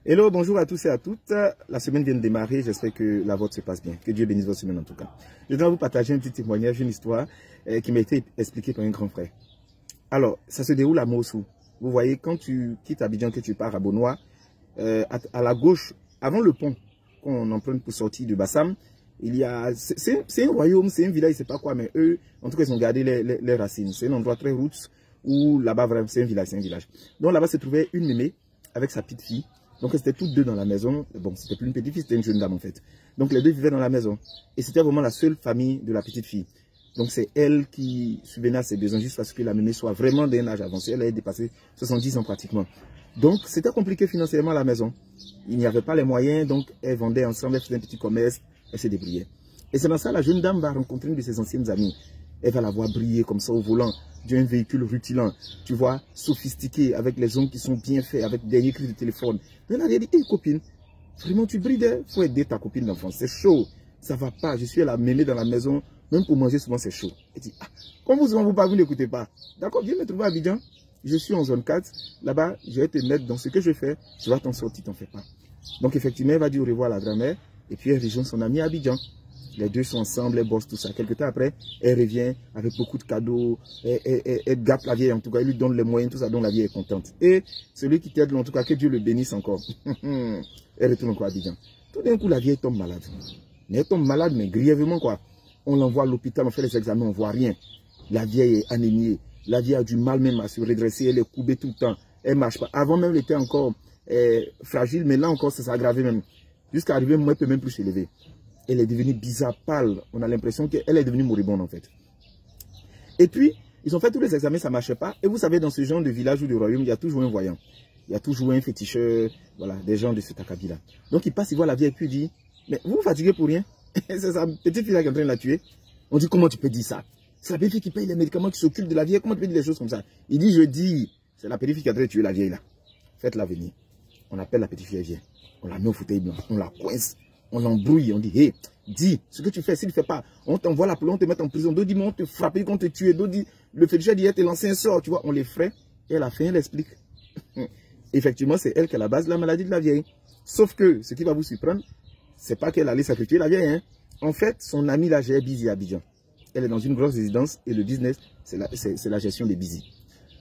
Hello, bonjour à tous et à toutes. La semaine vient de démarrer, j'espère que la vôtre se passe bien. Que Dieu bénisse votre semaine en tout cas. Je dois vous partager un petit témoignage, une histoire qui m'a été expliquée par un grand frère. Alors, ça se déroule à Mossou. Vous voyez, quand tu quittes Abidjan, que tu pars à Bonois, à la gauche, avant le pont qu'on emprunte pour sortir de Bassam, il y a, c'est un royaume, c'est un village, je ne sais pas quoi, mais eux, en tout cas, ils ont gardé les racines. C'est un endroit très roots où là-bas, vraiment, c'est un village, Donc là-bas se trouvait une mémé avec sa petite fille. Donc, elles étaient toutes deux dans la maison. Bon, c'était plus une petite fille, c'était une jeune dame en fait. Donc, les deux vivaient dans la maison. Et c'était vraiment la seule famille de la petite fille. Donc, c'est elle qui subvenait à ses besoins jusqu'à ce que la mémé soit vraiment d'un âge avancé. Elle a dépassé 70 ans pratiquement. Donc, c'était compliqué financièrement à la maison. Il n'y avait pas les moyens, donc elle vendait ensemble, elle faisait un petit commerce, elle se débrouillait. Et c'est dans ça, la jeune dame va rencontrer une de ses anciennes amies. Elle va la voir briller comme ça au volant d'un véhicule rutilant, tu vois, sophistiqué, avec les ongles qui sont bien faits, avec des écrits de téléphone. Elle a dit, hé copine, vraiment tu brilles, il faut aider ta copine d'enfance, c'est chaud, ça va pas, je suis à la mémé dans la maison, même pour manger souvent c'est chaud. Elle dit, ah, comme vous pas, vous n'écoutez pas. D'accord, viens me trouver à Abidjan, je suis en zone 4, là-bas, je vais te mettre dans ce que je fais, tu vas t'en sortir, t'en fais pas. Donc effectivement, elle va dire au revoir à la grand-mère, et puis elle rejoint son ami à Abidjan. Les deux sont ensemble, elles bossent tout ça. Quelque temps après, elle revient avec beaucoup de cadeaux. Elle gâte la vieille en tout cas, elle lui donne les moyens, tout ça, dont la vieille est contente. Et celui qui t'aide, en tout cas, que Dieu le bénisse encore. Elle retourne encore à Abidjan. Tout d'un coup, la vieille tombe malade. Mais elle tombe malade, mais grièvement quoi. On l'envoie à l'hôpital, on fait les examens, on ne voit rien. La vieille est anémiée. La vieille a du mal même à se redresser, elle est courbée tout le temps. Elle ne marche pas. Avant même, elle était encore fragile, mais là encore, ça s'est aggravé même. Jusqu'à arriver, moi, elle ne peut même plus se lever. Elle est devenue bizarre, pâle. On a l'impression qu'elle est devenue moribonde en fait. Et puis, ils ont fait tous les examens, ça ne marchait pas. Et vous savez, dans ce genre de village ou de royaume, il y a toujours un voyant. Il y a toujours un féticheur, voilà, des gens de cet acabit-là. Donc, il passe, il voit la vieille et puis il dit, mais vous vous fatiguez pour rien. C'est sa petite fille là qui est en train de la tuer. On dit, comment tu peux dire ça? C'est la petite fille qui paye les médicaments, qui s'occupe de la vieille. Comment tu peux dire des choses comme ça? Il dit, je dis, c'est la petite fille qui est en train de tuer la vieille là. Faites-la venir. On appelle la petite fille, elle vient. On la met au fauteuil blanc, on la coince. On l'embrouille, on dit, hé, dis ce que tu fais, s'il ne fait pas, on t'envoie la police, on te met en prison. D'autres disent, on te frappe, on te tue. D'autres disent, le féticheur dit, te lancer un sort, tu vois, on les ferait. Et à la fin, elle explique. Effectivement, c'est elle qui est la base de la maladie de la vieille. Sauf que, ce qui va vous surprendre, c'est pas qu'elle allait sacrifier la vieille. Hein. En fait, son amie la gère busy à Abidjan. Elle est dans une grosse résidence et le business, c'est la gestion des busy.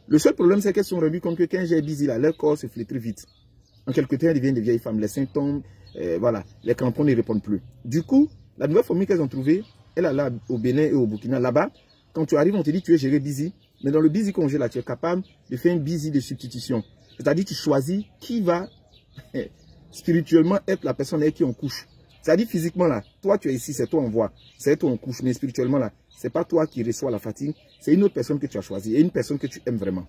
Le seul problème, c'est qu'elles se sont rendues compte que quand elle gère busy, là, leur corps se flétrit vite. En quelque temps, elles deviennent des vieilles femmes. Les symptômes, voilà, les crampons ne répondent plus. Du coup, la nouvelle formule qu'elles ont trouvée, elle est là au Bénin et au Burkina. Là-bas, quand tu arrives, on te dit tu es géré busy. Mais dans le busy congé, là, tu es capable de faire un busy de substitution. C'est-à-dire tu choisis qui va spirituellement être la personne avec qui on couche. C'est-à-dire physiquement, là, toi tu es ici, c'est toi on voit. C'est toi on couche. Mais spirituellement, là, c'est pas toi qui reçois la fatigue. C'est une autre personne que tu as choisie et une personne que tu aimes vraiment.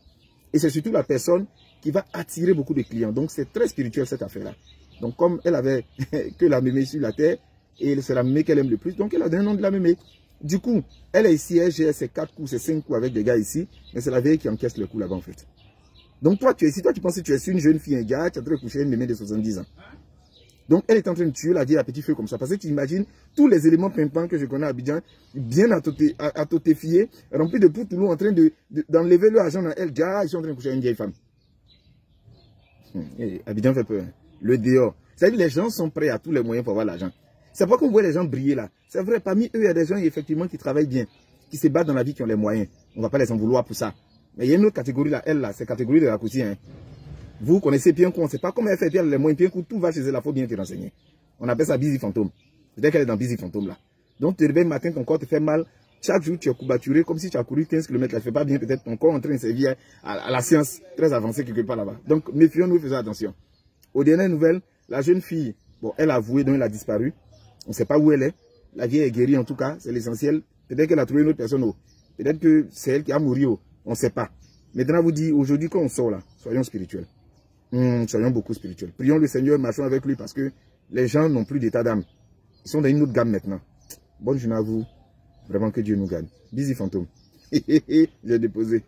Et c'est surtout la personne qui va attirer beaucoup de clients. Donc, c'est très spirituel cette affaire-là. Donc, comme elle avait que la mémé sur la terre, et c'est la mémé qu'elle aime le plus, donc elle a donné le nom de la mémé. Du coup, elle est ici, elle gère ses 4 coups, ses 5 coups avec des gars ici, mais c'est la vieille qui encaisse le coup là-bas en fait. Donc, toi, tu es ici, toi, tu penses que tu es une jeune fille, un gars, tu es en train de coucher une mémé de 70 ans. Donc, elle est en train de tuer la vieille à petit feu comme ça. Parce que tu imagines tous les éléments pimpants que je connais à Abidjan, bien atotéfiés, remplis de poutoulous, en train d'enlever leur argent dans elle. Ah, ils sont en train de coucher une vieille femme. Abidjan fait peur. Le dehors. C'est-à-dire les gens sont prêts à tous les moyens pour avoir l'argent. C'est pas qu'on voit les gens briller là. C'est vrai, parmi eux, il y a des gens effectivement qui travaillent bien, qui se battent dans la vie, qui ont les moyens. On ne va pas les en vouloir pour ça. Mais il y a une autre catégorie là, elle là, c'est la catégorie de la cousine. Hein. Vous connaissez bien qu'on ne sait pas comment elle fait bien les moyens, bien tout va chez elle, il faut bien te renseigner. On appelle ça busy fantôme. Peut-être qu'elle est dans busy fantôme là. Donc tu te réveilles le matin, ton corps te fait mal. Chaque jour, tu es courbaturé comme si tu as couru 15 km. Ça ne fait pas bien, peut-être ton corps est en train de servir à la science très avancée quelque part là-bas. Donc méfions-nous, faisons attention. Aux dernières nouvelles, la jeune fille, bon, elle a avoué, donc elle a disparu. On ne sait pas où elle est. La vieille est guérie en tout cas, c'est l'essentiel. Peut-être qu'elle a trouvé une autre personne. Peut-être que c'est elle qui a mouru. On ne sait pas. Maintenant, vous dit, aujourd'hui, quand on sort là, soyons spirituels. Soyons beaucoup spirituels. Prions le Seigneur, marchons avec lui parce que les gens n'ont plus d'état d'âme. Ils sont dans une autre gamme maintenant. Bonne journée à vous. Vraiment que Dieu nous gagne. Busy fantôme. J'ai déposé.